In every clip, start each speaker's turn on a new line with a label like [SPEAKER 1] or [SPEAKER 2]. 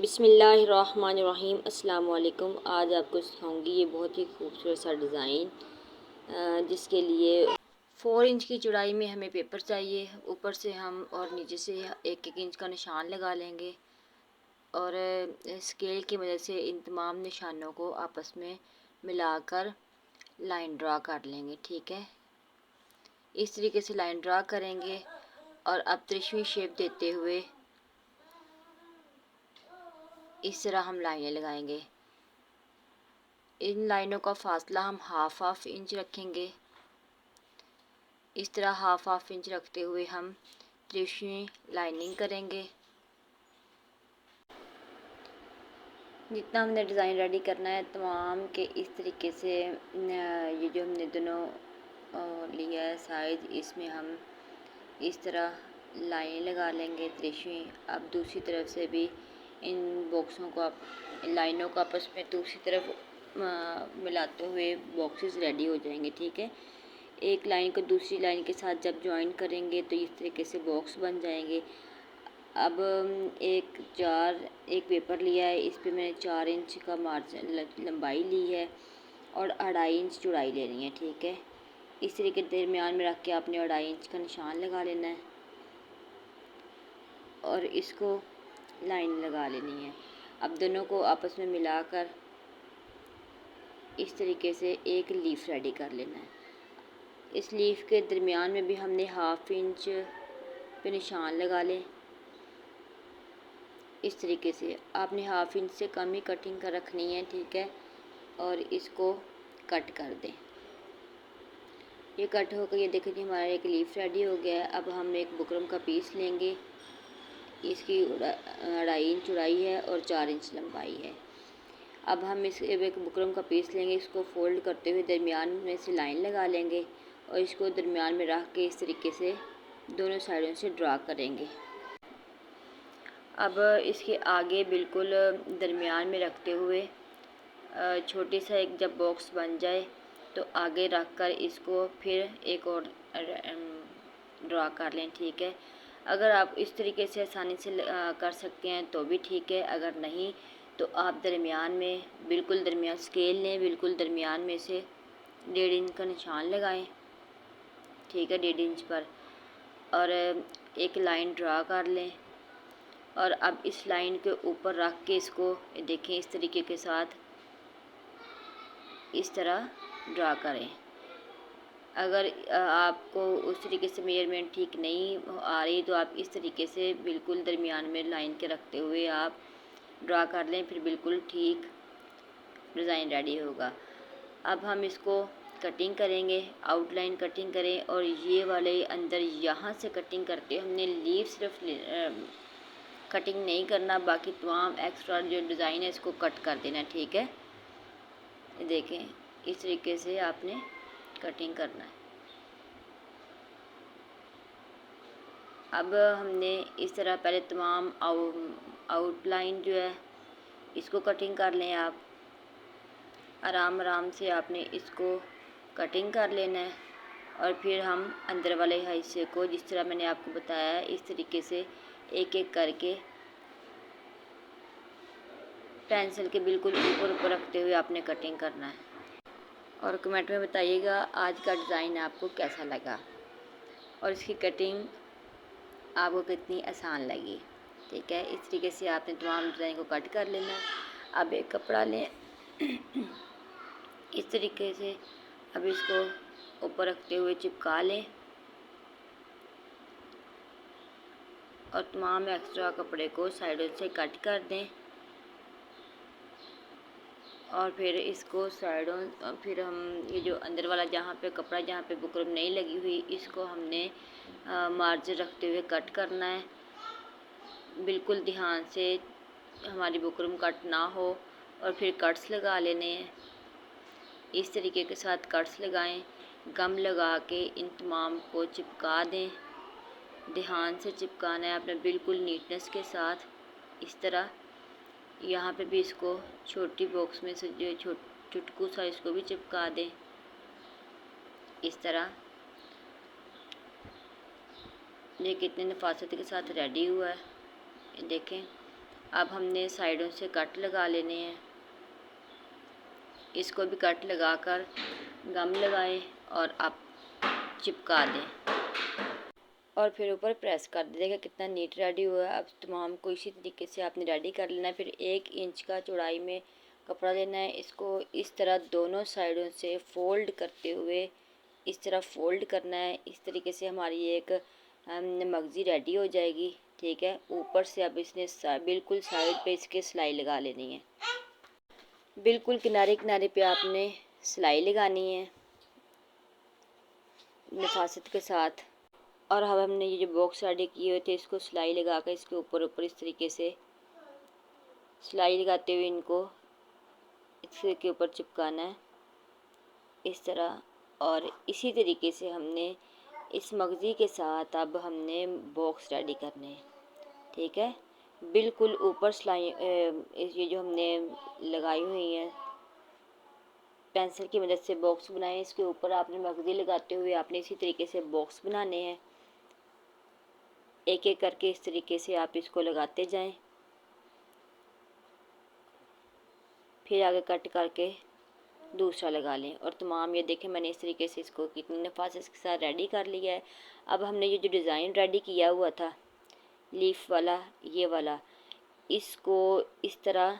[SPEAKER 1] बिस्मिल्लाहिर्रहमानिर्रहीम। अस्सलाम वालेकुम। आज आपको सिखाऊंगी ये बहुत ही खूबसूरत सा डिज़ाइन, जिसके लिए 4 इंच की चौड़ाई में हमें पेपर चाहिए। ऊपर से हम और नीचे से 1-1 इंच का निशान लगा लेंगे और स्केल की मदद से इन तमाम निशानों को आपस में मिलाकर लाइन ड्रा कर लेंगे। ठीक है, इस तरीके से लाइन ड्रा करेंगे और अब त्रिशवी शेप देते हुए इस तरह हम लाइनें लगाएंगे। इन लाइनों का फासला हम हाफ इंच रखेंगे। इस तरह हाफ इंच रखते हुए हम त्रिशवी लाइनिंग करेंगे। जितना हमने डिज़ाइन रेडी करना है तमाम के इस तरीके से ये जो हमने दोनों लिया है साइज, इसमें हम इस तरह लाइन लगा लेंगे त्रिशवी। अब दूसरी तरफ से भी इन बॉक्सों को लाइनों को आपस में दूसरी तरफ मिलाते हुए बॉक्सेस रेडी हो जाएंगे। ठीक है, एक लाइन को दूसरी लाइन के साथ जब ज्वाइन करेंगे तो इस तरीके से बॉक्स बन जाएंगे। अब एक पेपर लिया है, इस पे मैंने 4 इंच का मार्जिन लंबाई ली है और 2.5 इंच चौड़ाई लेनी है। ठीक है, इस तरीके दरमियान में रख के आपने 2.5 इंच का निशान लगा लेना है और इसको लाइन लगा लेनी है। अब दोनों को आपस में मिलाकर इस तरीके से एक लीफ रेडी कर लेना है। इस लीफ के दरमियान में भी हमने हाफ इंच पे निशान लगा लें। इस तरीके से आपने हाफ इंच से कम ही कटिंग कर रखनी है। ठीक है, और इसको कट कर दें। ये कट होकर ये देखिए जी हमारा एक लीफ रेडी हो गया है। अब हम एक बुकरम का पीस लेंगे, इसकी 2.5 इंच चौड़ाई है और 4 इंच लंबाई है। अब हम इस एक बुकरम का पीस लेंगे, इसको फोल्ड करते हुए दरमियान में से लाइन लगा लेंगे और इसको दरमियान में रख के इस तरीके से दोनों साइडों से ड्रा करेंगे। अब इसके आगे बिल्कुल दरमियान में रखते हुए छोटे सा एक जब बॉक्स बन जाए तो आगे रख कर इसको फिर एक और ड्रा कर लें। ठीक है, अगर आप इस तरीके से आसानी से कर सकते हैं तो भी ठीक है, अगर नहीं तो आप दरमियान में बिल्कुल दरमियान स्केल लें, बिल्कुल दरमियान में से 1.5 इंच का निशान लगाएं। ठीक है, 1.5 इंच पर और एक लाइन ड्रा कर लें और अब इस लाइन के ऊपर रख के इसको देखें इस तरीके के साथ इस तरह ड्रा करें। अगर आपको उस तरीके से मेजरमेंट ठीक नहीं आ रही तो आप इस तरीके से बिल्कुल दरमियान में लाइन के रखते हुए आप ड्रा कर लें, फिर बिल्कुल ठीक डिज़ाइन रेडी होगा। अब हम इसको कटिंग करेंगे, आउटलाइन कटिंग करें और ये वाले अंदर यहाँ से कटिंग करते हमने लीव सिर्फ कटिंग नहीं करना, बाकी तमाम एक्स्ट्रा जो डिज़ाइन है इसको कट कर देना। ठीक है, देखें इस तरीके से आपने कटिंग करना है। अब हमने इस तरह पहले तमाम आउटलाइन जो है इसको कटिंग कर लें। आप आराम आराम से आपने इसको कटिंग कर लेना है और फिर हम अंदर वाले हिस्से को जिस तरह मैंने आपको बताया है इस तरीके से एक एक करके पेंसिल के बिल्कुल ऊपर ऊपर रखते हुए आपने कटिंग करना है। और कमेंट में बताइएगा आज का डिज़ाइन आपको कैसा लगा और इसकी कटिंग आपको कितनी आसान लगी। ठीक है, इस तरीके से आपने तमाम डिज़ाइन को कट कर लेना है। अब एक कपड़ा लें इस तरीके से, अब इसको ऊपर रखते हुए चिपका लें और तमाम एक्स्ट्रा कपड़े को साइडों से कट कर दें और फिर इसको साइडों फिर हम ये जो अंदर वाला जहाँ पे कपड़ा जहाँ पे बुकरम नहीं लगी हुई इसको हमने मार्जिन रखते हुए कट करना है। बिल्कुल ध्यान से हमारी बुकरम कट ना हो और फिर कट्स लगा लेने हैं। इस तरीके के साथ कट्स लगाएं, गम लगा के इन तमाम को चिपका दें। ध्यान से चिपकाना है आपने बिल्कुल नीटनेस के साथ। इस तरह यहाँ पे भी इसको छोटी बॉक्स में से जो चुटकू सा इसको भी चिपका दें। इस तरह ये कितने नफासत के साथ रेडी हुआ है, ये देखें। अब हमने साइडों से कट लगा लेने हैं। इसको भी कट लगाकर गम लगाएं और आप चिपका दें और फिर ऊपर प्रेस कर दें। देखिए कितना नीट रेडी हुआ है। अब तमाम को इसी तरीके से आपने रेडी कर लेना है। फिर 1 इंच का चौड़ाई में कपड़ा लेना है। इसको इस तरह दोनों साइडों से फोल्ड करते हुए इस तरह फोल्ड करना है। इस तरीके से हमारी एक मगज़ी रेडी हो जाएगी। ठीक है, ऊपर से अब इसने बिल्कुल साइड पे इसके सिलाई लगा लेनी है। बिल्कुल किनारे किनारे पे आपने सिलाई लगानी है नफासत के साथ। और अब हमने ये जो बॉक्स रेडी किए हुए थे इसको सिलाई लगा कर इसके ऊपर इस तरीके से सिलाई लगाते हुए इनको इसके ऊपर चिपकाना है इस तरह। और इसी तरीके से हमने इस मगज़ी के साथ अब हमने बॉक्स रेडी करने हैं। ठीक है, बिल्कुल ऊपर सिलाई ये जो हमने लगाई हुई है पेंसिल की मदद से बॉक्स बनाए। इसके ऊपर आपने मगज़ी लगाते हुए आपने इसी तरीके से बॉक्स बनाने हैं। एक एक करके इस तरीके से आप इसको लगाते जाएं। फिर आगे कट करके दूसरा लगा लें और तमाम ये देखें मैंने इस तरीके से इसको कितनी नफासत के साथ रेडी कर लिया है। अब हमने ये जो डिज़ाइन रेडी किया हुआ था लीफ वाला ये वाला, इसको इस तरह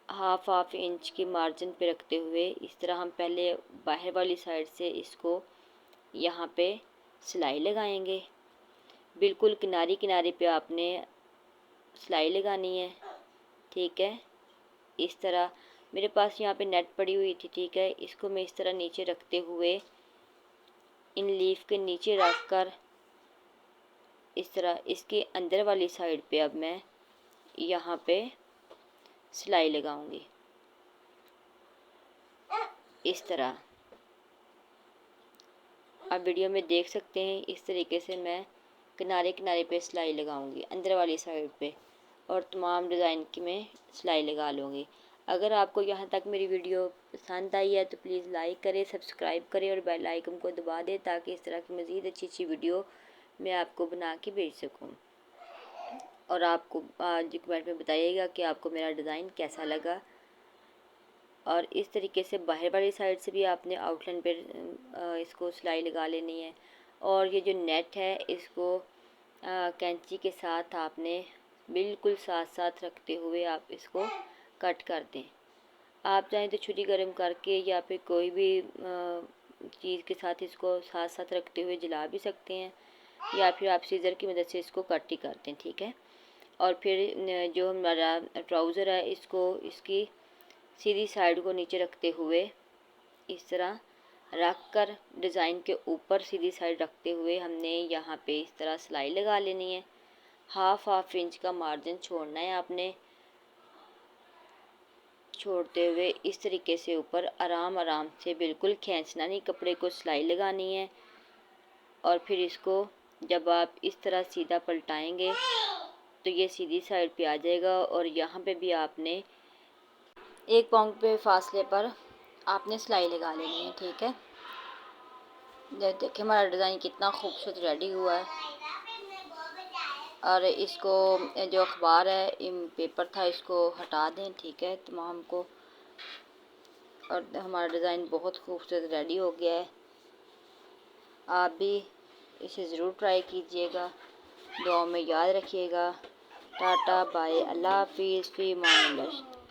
[SPEAKER 1] हाफ इंच की मार्जिन पे रखते हुए इस तरह हम पहले बाहर वाली साइड से इसको यहाँ पे सिलाई लगाएंगे। बिल्कुल किनारे किनारे पे आपने सिलाई लगानी है। ठीक है, इस तरह मेरे पास यहाँ पे नेट पड़ी हुई थी। ठीक है, इसको मैं इस तरह नीचे रखते हुए इन लीफ के नीचे रख कर इस तरह इसके अंदर वाली साइड पे अब मैं यहाँ पे सिलाई लगाऊंगी इस तरह। आप वीडियो में देख सकते हैं इस तरीके से मैं किनारे किनारे पे सिलाई लगाऊंगी अंदर वाली साइड पे और तमाम डिज़ाइन की मैं सिलाई लगा लूँगी। अगर आपको यहाँ तक मेरी वीडियो पसंद आई है तो प्लीज़ लाइक करें, सब्सक्राइब करें और बेल आइकन को दबा दें ताकि इस तरह की मज़ीद अच्छी अच्छी वीडियो मैं आपको बना के भेज सकूँ। और आपको आज कमेंट में बताइएगा कि आपको मेरा डिज़ाइन कैसा लगा। और इस तरीके से बाहर वाली साइड से भी आपने आउटलाइन पर इसको सिलाई लगा लेनी है। और ये जो नेट है इसको कैंची के साथ आपने बिल्कुल साथ साथ रखते हुए आप इसको कट कर दें। आप चाहें तो छुरी गर्म करके या फिर कोई भी चीज़ के साथ इसको साथ साथ रखते हुए जला भी सकते हैं या फिर आप सीज़र की मदद से इसको कट ही कर दें। ठीक है, और फिर जो हमारा ट्राउज़र है इसको इसकी सीधी साइड को नीचे रखते हुए इस तरह रख कर डिज़ाइन के ऊपर सीधी साइड रखते हुए हमने यहाँ पे इस तरह सिलाई लगा लेनी है। हाफ इंच का मार्जिन छोड़ना है आपने। छोड़ते हुए इस तरीके से ऊपर आराम आराम से बिल्कुल खींचना नहीं, कपड़े को सिलाई लगानी है। और फिर इसको जब आप इस तरह सीधा पलटाएंगे तो ये सीधी साइड पे आ जाएगा। और यहाँ पे भी आपने 1 पाउंड पे फासले पर आपने सिलाई लगा लेनी है। ठीक है, देखिए हमारा डिज़ाइन कितना खूबसूरत रेडी हुआ है। और इसको जो अखबार है पेपर था इसको हटा दें। ठीक है, तमाम को। और हमारा डिज़ाइन बहुत खूबसूरत रेडी हो गया है। आप भी इसे ज़रूर ट्राई कीजिएगा। दुआ में याद रखिएगा। टाटा बाय, अल्लाह हाफिज़, फ़ी अमान अल्लाह।